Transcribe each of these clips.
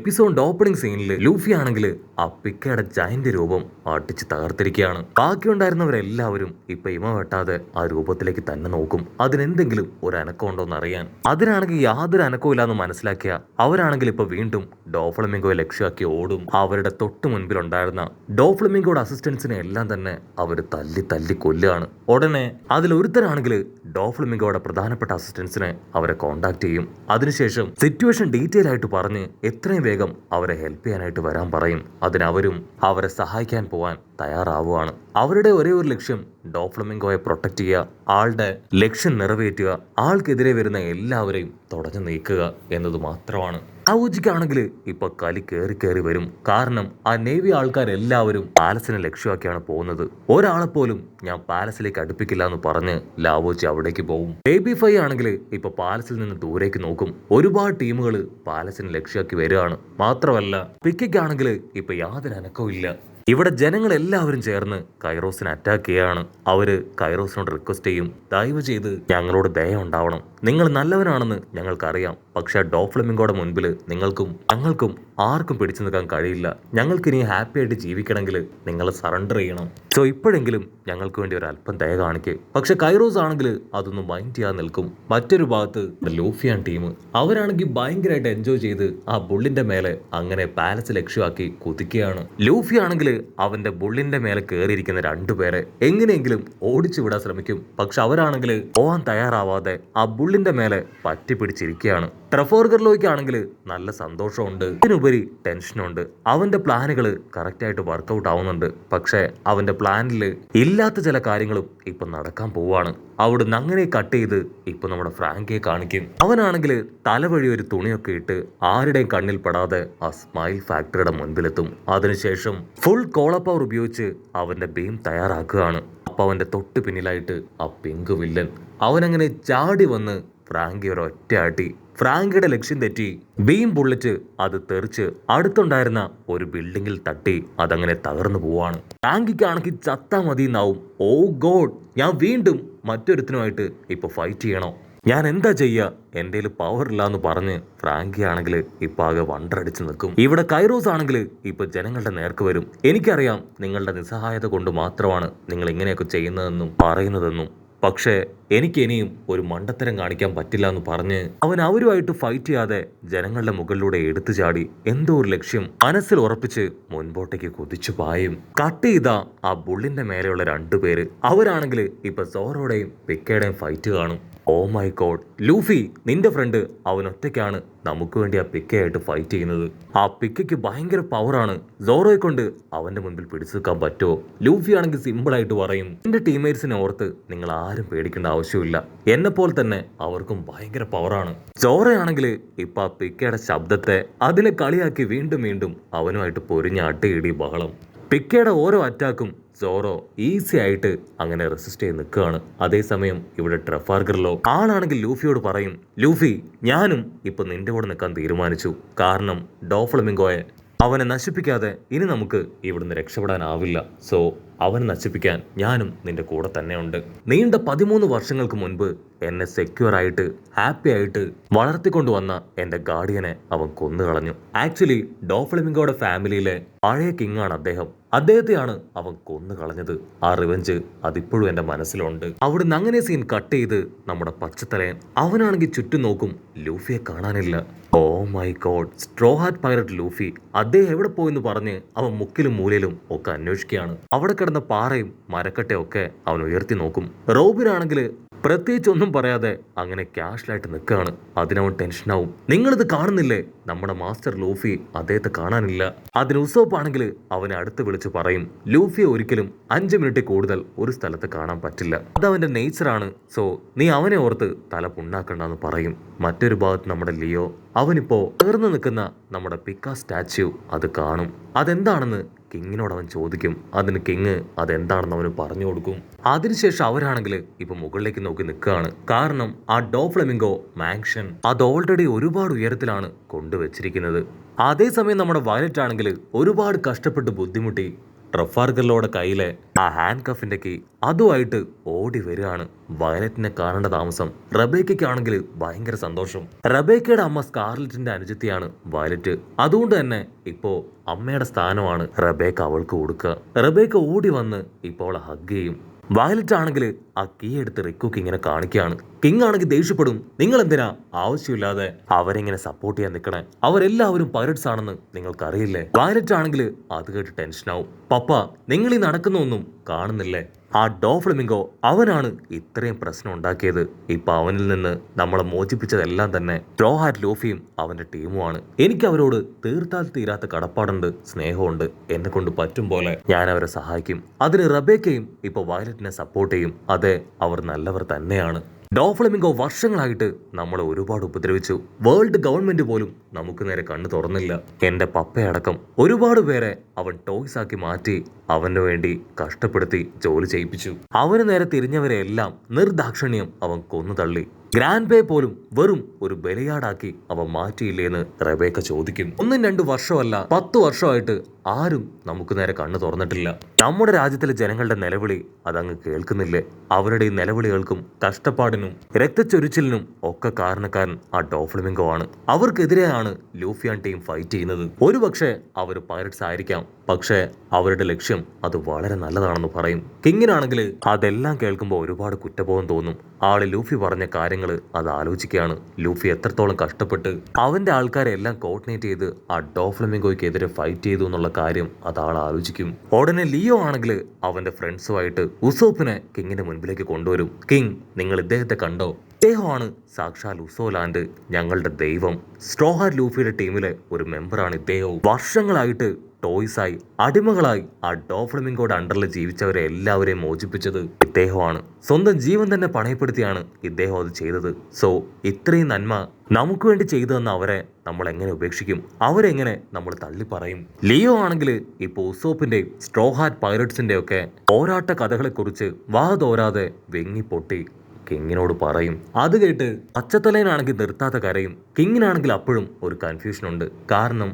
Episode opening സീനിൽ Luffy ആണെങ്കിൽ ആ പിക്കയുടെ ജയന്റ് രൂപം അടിച്ച് തകർത്തിരിക്കുകയാണ്. ബാക്കിയുണ്ടായിരുന്നവരെല്ലാവരും ഇപ്പൊ ഇമ വെട്ടാതെ ആ രൂപത്തിലേക്ക് തന്നെ നോക്കും, അതിനെന്തെങ്കിലും ഒരു അനക്കം ഉണ്ടോന്ന് അറിയാൻ. അതിനാണെങ്കിൽ യാതൊരു അനക്കവും ഇല്ലാന്ന് മനസ്സിലാക്കിയ അവരാണെങ്കിൽ ഇപ്പൊ വീണ്ടും ഡോഫ്ലമിംഗോയെ ലക്ഷ്യമാക്കി ഓടും. അവരുടെ തൊട്ട് മുൻപിലുണ്ടായിരുന്ന ഡോഫ്ലമിംഗോയുടെ അസിസ്റ്റൻസിനെ എല്ലാം തന്നെ അവർ തല്ലി തല്ലി കൊല്ലുകയാണ്. ഉടനെ അതിലൊരുത്തരാണെങ്കിൽ ഡോഫ്ലമിംഗോയുടെ പ്രധാനപ്പെട്ട അസിസ്റ്റൻസിനെ അവരെ കോണ്ടാക്ട് ചെയ്യും. അതിനുശേഷം സിറ്റുവേഷൻ ഡീറ്റെയിൽ ആയിട്ട് പറഞ്ഞ് എത്രയും വേഗം അവരെ ഹെൽപ്പ് ചെയ്യാനായിട്ട് വരാൻ പറയും. അതിനവരും അവരെ സഹായിക്കാൻ പോവാൻ തയ്യാറാവുകയാണ്. അവരുടെ ഒരേ ഒരു ലക്ഷ്യം ഡോഫ്ലമിംഗോയെ പ്രൊട്ടക്ട് ചെയ്യുക, ആളുടെ ലക്ഷ്യം നിറവേറ്റുക, ആൾക്കെതിരെ വരുന്ന എല്ലാവരെയും തുടച്ചു നീക്കുക എന്നത് മാത്രമാണ്. ആവുജിക്കാണെങ്കിൽ ഇപ്പൊ കലി കയറി കയറി വരും. കാരണം ആ നേവി ആൾക്കാരെല്ലാവരും പാലസിനെ ലക്ഷ്യമാക്കിയാണ് പോകുന്നത്. ഒരാളെപ്പോലും ഞാൻ പാലസിലേക്ക് അടുപ്പിക്കില്ല എന്ന് പറഞ്ഞ് ലാവോജി അവിടേക്ക് പോകും. ബേബി ഫൈ ആണെങ്കിൽ ഇപ്പൊ പാലസിൽ നിന്ന് ദൂരേക്ക് നോക്കും. ഒരുപാട് ടീമുകൾ പാലസിനെ ലക്ഷ്യമാക്കി വരികയാണ്. മാത്രമല്ല പിക്കയ്ക്കാണെങ്കിൽ ഇപ്പൊ യാതൊരു അനക്കവും ഇല്ല. ഇവിടെ ജനങ്ങൾ എല്ലാവരും ചേർന്ന് കൈറോസിനെ അറ്റാക്ക് ചെയ്യാണ്. അവര് കൈറോസിനോട് റിക്വസ്റ്റ് ചെയ്യും, ദയവ് ചെയ്ത് ഞങ്ങളോട് ദയ ഉണ്ടാവണം, നിങ്ങൾ നല്ലവനാണെന്ന് ഞങ്ങൾക്കറിയാം, പക്ഷെ ഡോഫ്ലമിംഗോയുടെ മുൻപിൽ നിങ്ങൾക്കും ഞങ്ങൾക്കും ആർക്കും പിടിച്ചു നിൽക്കാൻ കഴിയില്ല. ഞങ്ങൾക്ക് ഇനി ഹാപ്പി ആയിട്ട് ജീവിക്കണമെങ്കിൽ നിങ്ങൾ സറണ്ടർ ചെയ്യണം. സോ ഇപ്പോഴെങ്കിലും ഞങ്ങൾക്ക് വേണ്ടി ഒരു അല്പം ദയ കാണിക്കുക. പക്ഷെ കൈറോസ് ആണെങ്കിൽ അതൊന്നും മൈൻഡ് ചെയ്യാൻ നിൽക്കും. മറ്റൊരു ഭാഗത്ത് ലൂഫിയാൻ ടീം അവരാണെങ്കിൽ ഭയങ്കരമായിട്ട് എൻജോയ് ചെയ്ത് ആ ബുള്ളിന്റെ മേലെ അങ്ങനെ പാലസ് ലക്ഷ്യമാക്കി കുതിക്കുകയാണ്. ലൂഫി ആണെങ്കിൽ അവന്റെ ബുള്ളിന്റെ മേലെ കയറിയിരിക്കുന്ന രണ്ടുപേരെ എങ്ങനെയെങ്കിലും ഓടിച്ചു വിടാൻ ശ്രമിക്കും. പക്ഷെ അവരാണെങ്കിൽ പോവാൻ തയ്യാറാവാതെ ആ ബുള്ളിന്റെ മേലെ പറ്റി പിടിച്ചിരിക്കുകയാണ്. ട്രഫോർഗർലോയ്ക്കാണെങ്കിൽ നല്ല സന്തോഷമുണ്ട്, ഇതിനുപരി ടെൻഷനുണ്ട്. അവന്റെ പ്ലാനുകൾ കറക്റ്റായിട്ട് വർക്കൗട്ട് ആവുന്നുണ്ട്. പക്ഷെ അവന്റെ പ്ലാനിൽ ഇല്ലാത്ത ചില കാര്യങ്ങളും ഇപ്പൊ നടക്കാൻ പോവാണ്. അവിടുന്ന് അങ്ങനെ കട്ട് ചെയ്ത് ഇപ്പൊ നമ്മുടെ ഫ്രാങ്കിയെ കാണിക്കും. അവനാണെങ്കിൽ തലവഴി ഒരു തുണിയൊക്കെ ഇട്ട് ആരുടെയും കണ്ണിൽ പെടാതെ ആ സ്മൈൽ ഫാക്ടറിയുടെ മുൻപിലെത്തും. അതിനുശേഷം ഫുൾ കോള പവർ ഉപയോഗിച്ച് അവന്റെ ബീം തയ്യാറാക്കുകയാണ്. അപ്പൊ അവന്റെ തൊട്ട് പിന്നിലായിട്ട് ആ പിങ്ക് വില്ലൻ അവനങ്ങനെ ചാടി വന്ന് ഫ്രാങ്കി ഒരു ഒറ്റയാട്ടി. ഫ്രാങ്കിയുടെ ലക്ഷ്യം തെറ്റി ബീം ബുള്ളറ്റ് അത് തെറിച്ച് അടുത്തുണ്ടായിരുന്ന ഒരു ബിൽഡിങ്ങിൽ തട്ടി അതങ്ങനെ തകർന്നു പോവാണ്. ഫ്രാങ്കിക്കാണെങ്കിൽ ചത്താ മതി എന്നാവും. ഓ ഗോഡ്, ഞാൻ വീണ്ടും മറ്റൊരുത്തിനുമായിട്ട് ഇപ്പൊ ഫൈറ്റ് ചെയ്യണോ? ഞാൻ എന്താ ചെയ്യുക? എൻ്റെ പവർ ഇല്ല എന്ന് പറഞ്ഞ് ഫ്രാങ്കി ആണെങ്കിൽ ഇപ്പൊ ആകെ വണ്ടടിച്ച് നിൽക്കും. ഇവിടെ കൈറോസ് ആണെങ്കിൽ ഇപ്പൊ ജനങ്ങളുടെ നേർക്ക് വരും. എനിക്കറിയാം നിങ്ങളുടെ നിസ്സഹായത കൊണ്ട് മാത്രമാണ് നിങ്ങൾ ഇങ്ങനെയൊക്കെ ചെയ്യുന്നതെന്നും പറയുന്നതെന്നും, പക്ഷേ എനിക്ക് ഇനിയും ഒരു മണ്ടത്തരം കാണിക്കാൻ പറ്റില്ല എന്ന് പറഞ്ഞ് അവൻ അവരുമായിട്ട് ഫൈറ്റ് ചെയ്യാതെ ജനങ്ങളുടെ മുകളിലൂടെ എടുത്തു ചാടി എന്തോ ഒരു ലക്ഷ്യം മനസ്സിൽ ഉറപ്പിച്ച് മുൻപോട്ടേക്ക് കുതിച്ചു പായും. കട്ട് ചെയ്ത ആ ബുള്ളിന്റെ മേലെയുള്ള രണ്ടുപേര് അവരാണെങ്കിൽ ഇപ്പൊ സോറോയുടെയും പിക്കയുടെയും ഫൈറ്റ് കാണും. ഓ മൈ ഗോഡ്, ലൂഫി നിന്റെ ഫ്രണ്ട് അവൻ ഒറ്റയ്ക്കാണ് നമുക്ക് വേണ്ടി ആ പിക്കയായിട്ട് ഫൈറ്റ് ചെയ്യുന്നത്. ആ പിക്കയ്ക്ക് ഭയങ്കര പവറാണ്, സോറോയെ കൊണ്ട് അവന്റെ മുൻപിൽ പിടിച്ചു നിൽക്കാൻ പറ്റുമോ? ലൂഫി ആണെങ്കിൽ സിമ്പിൾ ആയിട്ട് പറയും, എന്റെ ടീംമേറ്റ്സിനെ ഓർത്ത് നിങ്ങൾ ആരും പേടിക്കേണ്ട ആവശ്യമില്ല, എന്നെ പോലെ തന്നെ അവർക്കും ഭയങ്കര പവറാണ്. സോറയാണെങ്കിൽ ഇപ്പൊ ആ പിക്കയുടെ ശബ്ദത്തെ അതിനെ കളിയാക്കി വീണ്ടും വീണ്ടും അവനുമായിട്ട് പൊരിഞ്ഞ അടിയിടി ബഹളം. പിക്കയുടെ ഓരോ അറ്റാക്കും സോറോ ഈസി ആയിട്ട് അങ്ങനെ റെസിസ്റ്റ് ചെയ്ത് നിൽക്കുകയാണ്. അതേസമയം ഇവിടെ ട്രഫാർഗർലോ ആളാണെങ്കിൽ ലൂഫിയോട് പറയും, ലൂഫി ഞാനും ഇപ്പൊ നിന്റെ കൂടെ നിൽക്കാൻ തീരുമാനിച്ചു. കാരണം ഡോഫ്ലമിംഗോയെ അവനെ നശിപ്പിക്കാതെ ഇനി നമുക്ക് ഇവിടുന്ന് രക്ഷപ്പെടാനാവില്ല. സോ അവനെ നശിപ്പിക്കാൻ ഞാനും നിന്റെ കൂടെ തന്നെയുണ്ട്. നീണ്ട 13 വർഷങ്ങൾക്ക് മുൻപ് എന്നെ സെക്യൂർ ആയിട്ട് ഹാപ്പി ആയിട്ട് വളർത്തിക്കൊണ്ടുവന്ന എന്റെ ഗാർഡിയനെ അവൻ കൊന്നുകളഞ്ഞു. ആക്ച്വലി ഡോഫ്ലമിംഗോയുടെ ഫാമിലിയിലെ പഴയ കിങ് ആണ് അദ്ദേഹം. അദ്ദേഹത്തെയാണ് അവൻ കൊന്നു കളഞ്ഞത്. ആ റിവെഞ്ച് അതിപ്പോഴും എന്റെ മനസ്സിലുണ്ട്. അവിടുന്ന് അങ്ങനെ സീൻ കട്ട് ചെയ്ത് നമ്മുടെ പച്ചത്തലയൻ അവനാണെങ്കിൽ ചുറ്റും നോക്കും, ലൂഫിയെ കാണാനില്ല. Oh my God, straw hat pirate Luffy അദ്ദേഹം എവിടെ പോയെന്ന് പറഞ്ഞ് അവൻ മുക്കിലും മൂലയിലും ഒക്കെ അന്വേഷിക്കുകയാണ്. അവിടെ കിടന്ന പാറയും മരക്കട്ടയും ഒക്കെ അവൻ ഉയർത്തി നോക്കും. റോബിനാണെങ്കിൽ പ്രത്യേകിച്ച് ഒന്നും പറയാതെ അങ്ങനെ ക്യാഷ്ലായിട്ട് നിൽക്കുകയാണ്. അതിനവൻ ടെൻഷനാവും. നിങ്ങളിത് കാണുന്നില്ലേ, നമ്മുടെ മാസ്റ്റർ ലൂഫി അദ്ദേഹത്തെ കാണാനില്ല. അതിന് ഉസോപ്പ് ആണെങ്കിൽ അവനെ അടുത്ത് വിളിച്ച് പറയും, ലൂഫിയെ ഒരിക്കലും 5 മിനിറ്റ് കൂടുതൽ ഒരു സ്ഥലത്ത് കാണാൻ പറ്റില്ല, അതവന്റെ നേച്ചറാണ്. സോ നീ അവനെ ഓർത്ത് തല പുണ്ണാക്കണ്ടെന്ന് പറയും. മറ്റൊരു ഭാഗത്ത് നമ്മുടെ ലിയോ അവനിപ്പോ ചേർന്ന് നിൽക്കുന്ന നമ്മുടെ പിക്ക സ്റ്റാച്യു അത് കാണും. അതെന്താണെന്ന് കിങ്ങിനോട് അവൻ ചോദിക്കും. അതിന് കിങ് അതെന്താണെന്ന് അവന് പറഞ്ഞു കൊടുക്കും. അതിനുശേഷം അവരാണെങ്കിൽ ഇപ്പൊ മുകളിലേക്ക് നോക്കി നിൽക്കുകയാണ്. കാരണം ആ ഡോഫ്ലമിംഗോ മാൻഷൻ അത് ഓൾറെഡി ഒരുപാട് ഉയരത്തിലാണ് കൊണ്ടുവച്ചിരിക്കുന്നത്. അതേസമയം നമ്മുടെ വയലറ്റ് ആണെങ്കിൽ ഒരുപാട് കഷ്ടപ്പെട്ട് ബുദ്ധിമുട്ടി ട്രഫാർഗറിലോടെ കയ്യിലെ ആ ഹാൻഡ് കഫിന്റെ കീ അതുമായിട്ട് ഓടി വരികയാണ്. വയലറ്റിനെ കാണേണ്ട താമസം റബേക്കയ്ക്കാണെങ്കിൽ ഭയങ്കര സന്തോഷം. റബേക്കയുടെ അമ്മ സ്കാർലറ്റിന്റെ അനുജത്തിയാണ് വയലറ്റ്. അതുകൊണ്ട് തന്നെ ഇപ്പോ അമ്മയുടെ സ്ഥാനമാണ് റബേക്ക അവൾക്ക് കൊടുക്കുക. റബേക്ക ഓടി വന്ന് ഇപ്പോൾ ഹഗ് ചെയ്യും. വയലറ്റ് ആണെങ്കിൽ ആ കീ എടുത്ത് റിക്കുക്ക് ഇങ്ങനെ കാണിക്കുകയാണ്. കിങ് ആണെങ്കിൽ ദേഷ്യപ്പെടും. നിങ്ങൾ എന്തിനാ ആവശ്യമില്ലാതെ അവരെങ്ങനെ സപ്പോർട്ട് ചെയ്യാൻ നിൽക്കണേ? അവരെല്ലാവരും പൈററ്റ്സ് ആണെന്ന് നിങ്ങൾക്കറിയില്ലേ? വയലറ്റ് ആണെങ്കിൽ അത് കേട്ട് ടെൻഷനാവും. പപ്പ, നിങ്ങൾ ഈ നടക്കുന്നൊന്നും കാണുന്നില്ലേ? ആ ഡോഫ്ലമിംഗോ അവനാണ് ഇത്രയും പ്രശ്നം ഉണ്ടാക്കിയത്. ഇപ്പൊ അവനിൽ നിന്ന് നമ്മളെ മോചിപ്പിച്ചതെല്ലാം തന്നെ സ്ട്രോ ഹാറ്റ് ലൂഫിയും അവന്റെ ടീമുമാണ്. എനിക്ക് അവരോട് തീർത്താൽ തീരാത്ത കടപ്പാടുണ്ട്, സ്നേഹമുണ്ട്. എന്നെ കൊണ്ട് പറ്റും പോലെ ഞാൻ അവരെ സഹായിക്കും. അതിന് റബേക്കയും ഇപ്പൊ വയലറ്റിനെ സപ്പോർട്ട് ചെയ്യും. അതെ, അവർ നല്ലവർ തന്നെയാണ്. ഡോഫ്ലമിംഗോ വർഷങ്ങളായിട്ട് നമ്മളെ ഒരുപാട് ഉപദ്രവിച്ചു. വേൾഡ് ഗവൺമെന്റ് പോലും നമുക്ക് നേരെ കണ്ണു തുറന്നില്ല. എന്റെ പപ്പയടക്കം ഒരുപാട് പേരെ അവൻ ടോയ്സ് ആക്കി മാറ്റി അവന് വേണ്ടി കഷ്ടപ്പെടുത്തി ജോലി ചെയ്യിപ്പിച്ചു. അവന് നേരെ തിരിഞ്ഞവരെ എല്ലാം നിർദാക്ഷിണ്യം അവൻ കൊന്നു തള്ളി. ഗ്രാൻഡ് പേ പോലും വെറും ഒരു ബലിയാടാക്കി അവൻ മാറ്റിയില്ലേന്ന് റബേക്ക ചോദിക്കും. 1-2 വർഷമല്ല, 10 വർഷമായിട്ട് ആരും നമുക്ക് നേരെ കണ്ണു തുറന്നിട്ടില്ല. നമ്മുടെ രാജ്യത്തിലെ ജനങ്ങളുടെ നിലവിളി അതങ്ങ് കേൾക്കുന്നില്ലേ? അവരുടെ ഈ നിലവിളികൾക്കും കഷ്ടപ്പാടിനും രക്തച്ചൊരിച്ചിലിനും ഒക്കെ കാരണക്കാരൻ ആ ഡോഫ്ലമിംഗോ ആണ്. അവർക്കെതിരെയാണ് ലൂഫിയാൻ ടീം ഫൈറ്റ് ചെയ്യുന്നത്. ഒരുപക്ഷെ അവർ പൈററ്റ്സ് ആയിരിക്കാം, പക്ഷേ അവരുടെ ലക്ഷ്യം അത് വളരെ നല്ലതാണെന്ന് പറയും. കിങ്ങിനാണെങ്കിൽ അതെല്ലാം കേൾക്കുമ്പോൾ ഒരുപാട് കുറ്റബോധം തോന്നും. ആള് ലൂഫി പറഞ്ഞ കാര്യങ്ങൾ അത് ആലോചിക്കുകയാണ്. ലൂഫി എത്രത്തോളം കഷ്ടപ്പെട്ട് അവന്റെ ആൾക്കാരെ എല്ലാം കോർഡിനേറ്റ് ചെയ്ത് ആ ഡോഫ്ലമിംഗോയ്ക്കെതിരെ ഫൈറ്റ് ചെയ്തു എന്നുള്ള കാര്യം അത് ആൾ ആലോചിക്കും. ഉടനെ ലിയോ ആണെങ്കിൽ അവന്റെ ഫ്രണ്ട്സുമായിട്ട് ഉസോപ്പിനെ കിങ്ങിന്റെ മുൻപിലേക്ക് കൊണ്ടുവരും. കിങ്, നിങ്ങൾ ഇദ്ദേഹത്തെ കണ്ടോ? ഇദ്ദേഹമാണ് സാക്ഷാൽ ഉസോലാൻഡ്, ഞങ്ങളുടെ ദൈവം. സ്ട്രോ ഹാറ്റ് ലൂഫിയുടെ ടീമിലെ ഒരു മെമ്പറാണ് ഇദ്ദേഹവും. വർഷങ്ങളായിട്ട് ടോയ്സായി അടിമകളായി ആ ഡോഫ്ലമിംഗോയുടെ അണ്ടറിൽ ജീവിച്ചവരെ എല്ലാവരെയും മോചിപ്പിച്ചത് ഇദ്ദേഹമാണ്. സ്വന്തം ജീവൻ തന്നെ പണയപ്പെടുത്തിയാണ് ഇദ്ദേഹം അത് ചെയ്തത്. സോ ഇത്രയും നന്മ നമുക്ക് വേണ്ടി ചെയ്തതെന്ന് അവരെ നമ്മൾ എങ്ങനെ ഉപേക്ഷിക്കും? അവരെങ്ങനെ നമ്മൾ തള്ളി പറയും? ലിയോ ആണെങ്കിൽ ഇപ്പോൾ ഉസോപ്പിന്റെയും സ്ട്രോ ഹാറ്റ് പൈററ്റ്സിന്റെ ഒക്കെ പോരാട്ട കഥകളെക്കുറിച്ച് വാ തോരാതെ വെങ്ങി പൊട്ടി കിങ്ങിനോട് പറയും. അത് കേട്ട് പച്ചത്തലേനാണെങ്കിൽ നിർത്താത്ത കരയും. കിങ്ങിനാണെങ്കിൽ അപ്പോഴും ഒരു കൺഫ്യൂഷൻ ഉണ്ട്. കാരണം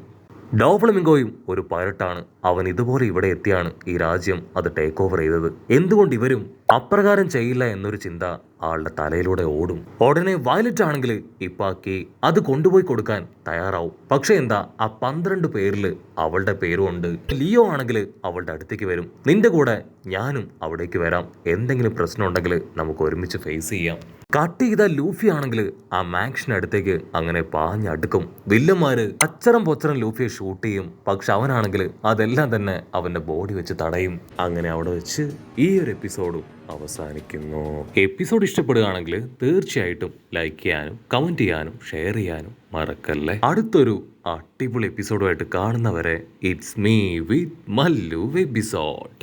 ഡോഫ്ലമിംഗോയും ഒരു പൈറട്ടാണ്. അവൻ ഇതുപോലെ ഇവിടെ എത്തിയാണ് ഈ രാജ്യം അത് ടേക്ക് ഓവർ ചെയ്തത്. എന്തുകൊണ്ട് ഇവരും അപ്രകാരം ചെയ്യില്ല എന്നൊരു ചിന്ത ആളുടെ തലയിലൂടെ ഓടും. ഉടനെ വയലറ്റ് ആണെങ്കിൽ ഇപ്പാക്കി അത് കൊണ്ടുപോയി കൊടുക്കാൻ തയ്യാറാവും. പക്ഷെ എന്താ, ആ 12 പേരിൽ അവളുടെ പേരും ഉണ്ട്. ലിയോ ആണെങ്കിൽ അവളുടെ അടുത്തേക്ക് വരും. നിന്റെ കൂടെ ഞാനും അവിടേക്ക് വരാം. എന്തെങ്കിലും പ്രശ്നം ഉണ്ടെങ്കിൽ നമുക്ക് ഒരുമിച്ച് ഫേസ് ചെയ്യാം. കട്ട് ചെയ്ത ലൂഫി ആണെങ്കിൽ ആ മാക്സിന് അടുത്തേക്ക് അങ്ങനെ പാഞ്ഞടുക്കും. വില്ലന്മാര് അച്ചറം പൊച്ചറം ലൂഫിയെ ഷൂട്ട് ചെയ്യും. പക്ഷെ അവനാണെങ്കിൽ അതെല്ലാം തന്നെ അവന്റെ ബോഡി വെച്ച് തടയും. അങ്ങനെ അവിടെ വെച്ച് ഈ ഒരു എപ്പിസോഡും അവസാനിക്കുന്നു. എപ്പിസോഡ് ഇഷ്ടപ്പെടുകയാണെങ്കിൽ തീർച്ചയായിട്ടും ലൈക്ക് ചെയ്യാനും കമന്റ് ചെയ്യാനും ഷെയർ ചെയ്യാനും മറക്കല്ലേ. അടുത്തൊരു അടിപൊളി എപ്പിസോഡുമായിട്ട് കാണുന്നവരെ it's me with Mallu episode.